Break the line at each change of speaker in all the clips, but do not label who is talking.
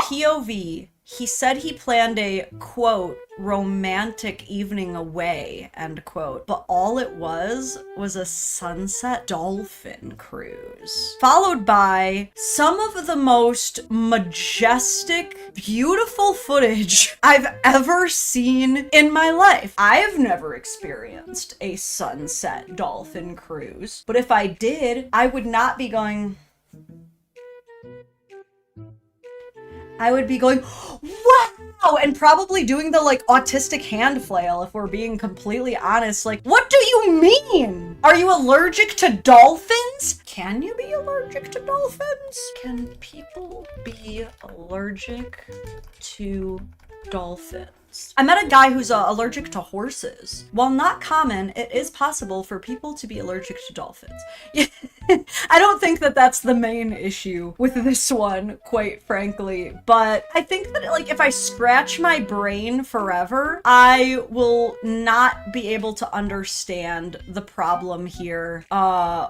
POV, he said he planned a, quote, romantic evening away, end quote, but all it was a sunset dolphin cruise. Followed by some of the most majestic, beautiful footage I've ever seen in my life. I have never experienced a sunset dolphin cruise, but if I did, I would not be going... I would be going, wow, and probably doing the like autistic hand flail if we're being completely honest. Like, what do you mean? Are you allergic to dolphins? Can you be allergic to dolphins? Can people be allergic to dolphins? I met a guy who's allergic to horses. While not common, it is possible for people to be allergic to dolphins. I don't think that that's the main issue with this one, quite frankly, but I think that like if I scratch my brain forever, I will not be able to understand the problem here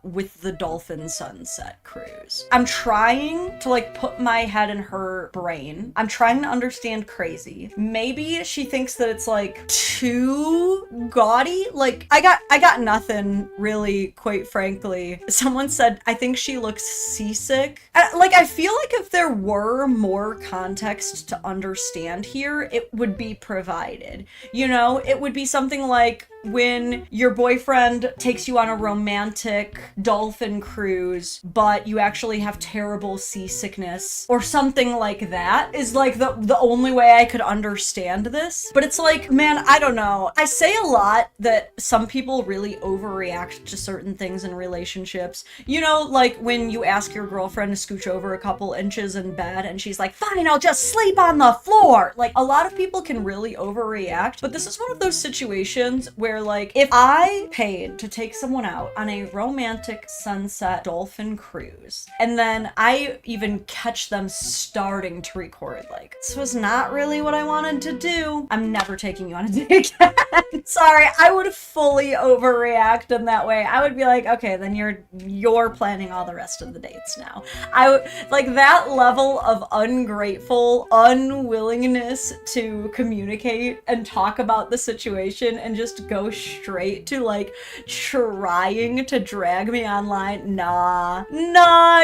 with the dolphin sunset cruise. I'm trying to like put my head in her brain. I'm trying to understand crazy. Maybe she thinks that it's like too gaudy. Like I got nothing really, quite frankly. Someone said, I think she looks seasick. Like, I feel like if there were more context to understand here, it would be provided. You know, it would be something like when your boyfriend takes you on a romantic dolphin cruise, but you actually have terrible seasickness or something like that is like the only way I could understand this. But it's like, man, I don't know. I say a lot that some people really overreact to certain things in relationships. You know, like when you ask your girlfriend to scooch over a couple inches in bed and she's like, fine, I'll just sleep on the floor. Like a lot of people can really overreact, but this is one of those situations where like if I paid to take someone out on a romantic sunset dolphin cruise and then I even catch them starting to record like, this was not really what I wanted to do, I'm never taking you on a date again. Sorry, I would fully overreact in that way. I would be like, okay, then you're planning all the rest of the dates now. I would like that level of ungrateful unwillingness to communicate and talk about the situation and just go straight to like trying to drag me online. Nah,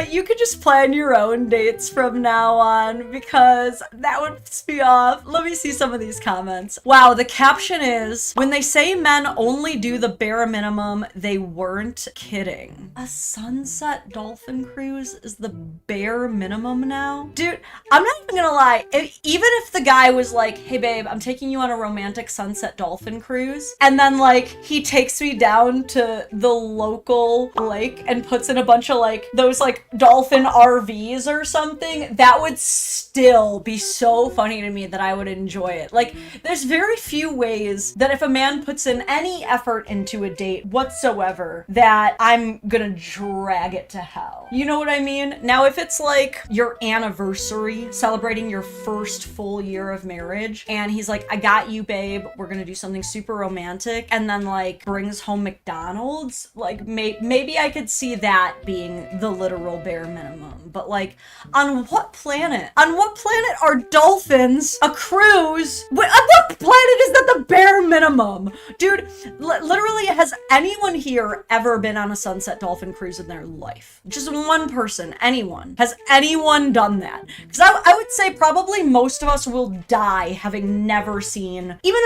you could just plan your own dates from now on because that would piss me off. Let me see some of these comments. Wow, the caption is, when they say men only do the bare minimum, they weren't kidding. A sunset dolphin cruise is the bare minimum now? Dude, I'm not even gonna lie. Even if the guy was like, hey babe, I'm taking you on a romantic sunset dolphin cruise, and then like he takes me down to the local lake and puts in a bunch of like those like dolphin RVs or something, that would still be so funny to me that I would enjoy it. Like there's very few ways that if a man puts in any effort into a date whatsoever that I'm gonna drag it to hell. You know what I mean? Now if it's like your anniversary, celebrating your first full year of marriage, and he's like, I got you babe, we're gonna do something super romantic, and then like brings home McDonald's, like maybe I could see that being the literal bare minimum. But like, on what planet are dolphins a cruise? On what planet is that the bare minimum? Dude, literally, has anyone here ever been on a sunset dolphin cruise in their life? Just one person, anyone. Has anyone done that? Because I would say probably most of us will die having never seen even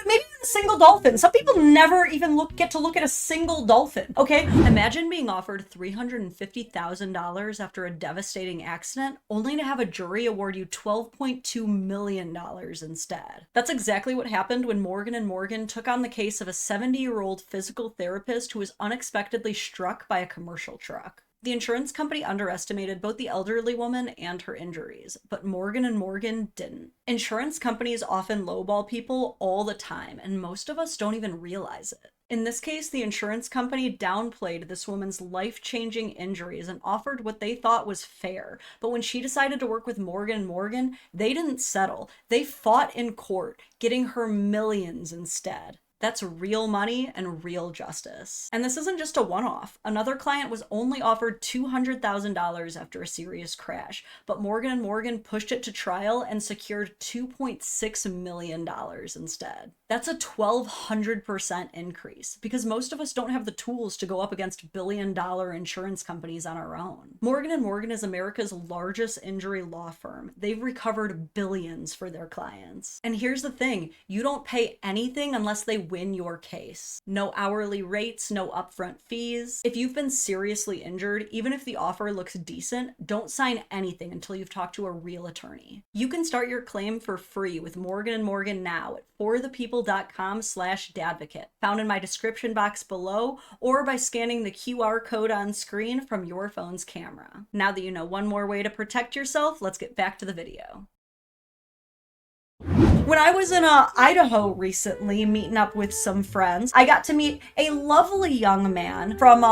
maybe a single dolphin. Some people never even get to look at a single dolphin, okay? Imagine being offered $350,000 after a devastating accident, only to have a jury award you $12.2 million instead. That's exactly what happened when Morgan & Morgan took on the case of a 70-year-old physical therapist who was unexpectedly struck by a commercial truck. The insurance company underestimated both the elderly woman and her injuries, but Morgan & Morgan didn't. Insurance companies often lowball people all the time, and most of us don't even realize it. In this case, the insurance company downplayed this woman's life-changing injuries and offered what they thought was fair. But when she decided to work with Morgan & Morgan, they didn't settle. They fought in court, getting her millions instead. That's real money and real justice. And this isn't just a one-off. Another client was only offered $200,000 after a serious crash, but Morgan & Morgan pushed it to trial and secured $2.6 million instead. That's a 1,200% increase because most of us don't have the tools to go up against billion-dollar insurance companies on our own. Morgan & Morgan is America's largest injury law firm. They've recovered billions for their clients. And here's the thing, you don't pay anything unless they win your case. No hourly rates, no upfront fees. If you've been seriously injured, even if the offer looks decent, don't sign anything until you've talked to a real attorney. You can start your claim for free with Morgan & Morgan now at forthepeople.com/Dadvocate, found in my description box below, or by scanning the QR code on screen from your phone's camera. Now that you know one more way to protect yourself, let's get back to the video. When I was in Idaho recently, meeting up with some friends, I got to meet a lovely young man from,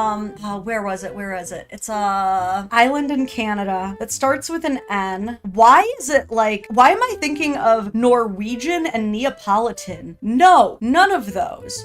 where is it? It's a island in Canada that starts with an N. Why am I thinking of Norwegian and Neapolitan? No, none of those.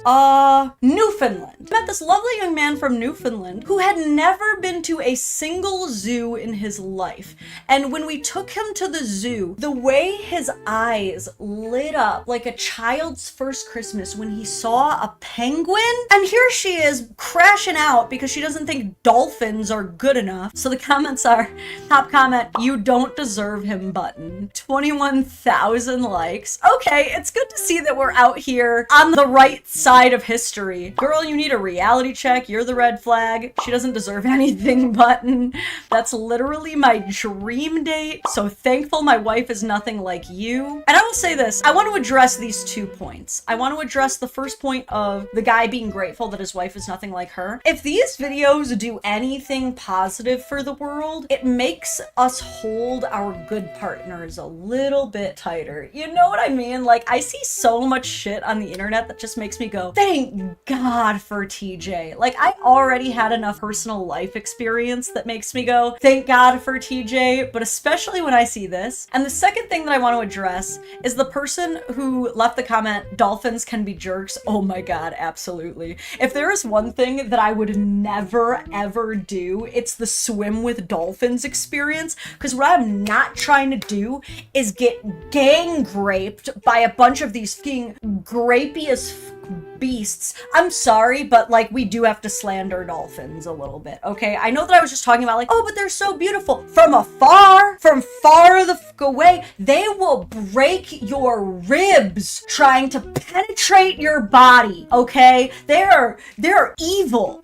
Newfoundland. I met this lovely young man from Newfoundland who had never been to a single zoo in his life. And when we took him to the zoo, the way his eyes lit up like a child's first Christmas when he saw a penguin. And here she is crashing out because she doesn't think dolphins are good enough. So the comments are, top comment, "You don't deserve him" button. 21,000 likes. Okay, it's good to see that we're out here on the right side of history. Girl, you need a reality check. You're the red flag. She doesn't deserve anything button. That's literally my dream date. So thankful my wife is nothing like you. And I will say this, I want to address these 2 points. I want to address the first point of the guy being grateful that his wife is nothing like her. If these videos do anything positive for the world, it makes us hold our good partners a little bit tighter. You know what I mean? Like, I see so much shit on the internet that just makes me go, thank God for TJ. Like, I already had enough personal life experience that makes me go, thank God for TJ, but especially when I see this. And the second thing that I want to address is the person who left the comment, dolphins can be jerks. Oh my God, absolutely. If there is one thing that I would never ever do, it's the swim with dolphins experience. Because what I'm not trying to do is get gang raped by a bunch of these fucking grapey as beasts. I'm sorry, but like, we do have to slander dolphins a little bit, okay? I know that I was just talking about like, oh, but they're so beautiful. From afar, from far the fuck away, they will break your ribs trying to penetrate your body, okay? They're evil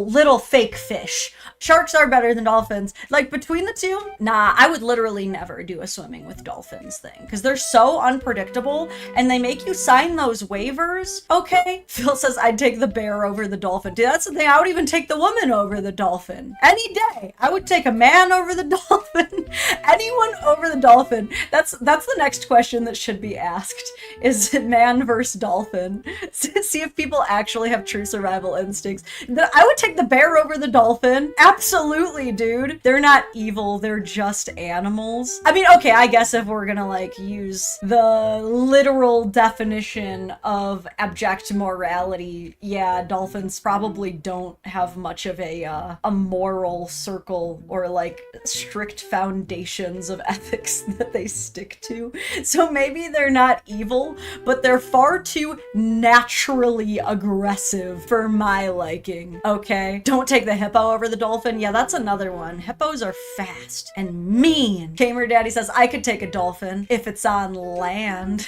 little fake fish. Sharks are better than dolphins. Like, between the two, nah, I would literally never do a swimming with dolphins thing because they're so unpredictable and they make you sign those waivers, okay? Phil says, I'd take the bear over the dolphin. Dude, that's the thing. I would even take the woman over the dolphin. Any day. I would take a man over the dolphin. Anyone over the dolphin. That's the next question that should be asked. Is it man versus dolphin? See if people actually have true survival instincts. I would take the bear over the dolphin. Absolutely, dude. They're not evil, they're just animals. I mean, okay, I guess if we're gonna like use the literal definition of abject morality, yeah, dolphins probably don't have much of a moral circle or like strict foundations of ethics that they stick to. So maybe they're not evil, but they're far too naturally aggressive for my liking, okay? Don't take the hippo over the dolphin. Yeah, that's another one. Hippos are fast and mean. Gamer Daddy says, I could take a dolphin if it's on land.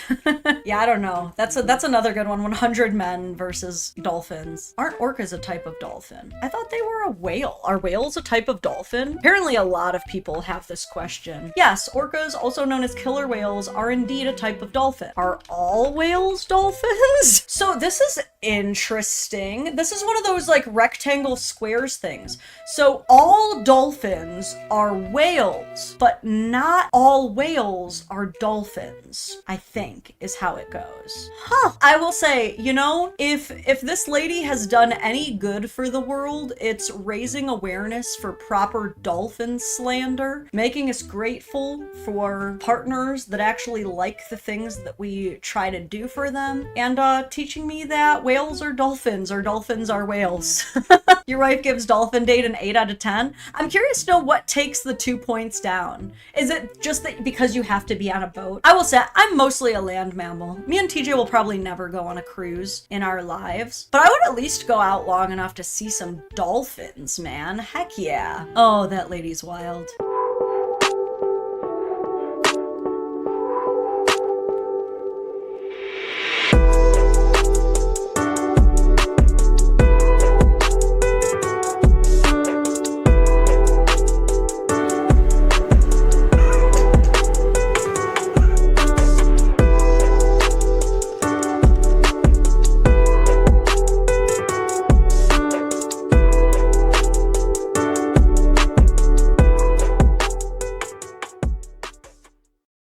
Yeah, I don't know. That's another good one. 100 men versus dolphins. Aren't orcas a type of dolphin? I thought they were a whale. Are whales a type of dolphin? Apparently a lot of people have this question. Yes, orcas, also known as killer whales, are indeed a type of dolphin. Are all whales dolphins? So this is Interesting. This is one of those like rectangle squares things. So all dolphins are whales, but not all whales are dolphins, I think is how it goes. Huh. I will say, you know, if this lady has done any good for the world, it's raising awareness for proper dolphin slander, making us grateful for partners that actually like the things that we try to do for them, and teaching me that whales are dolphins or dolphins are whales. Your wife gives Dolphin Date an 8 out of 10. I'm curious to know what takes the 2 points down. Is it just that because you have to be on a boat? I will say I'm mostly a land mammal. Me and TJ will probably never go on a cruise in our lives, but I would at least go out long enough to see some dolphins, man. Heck yeah. Oh, that lady's wild.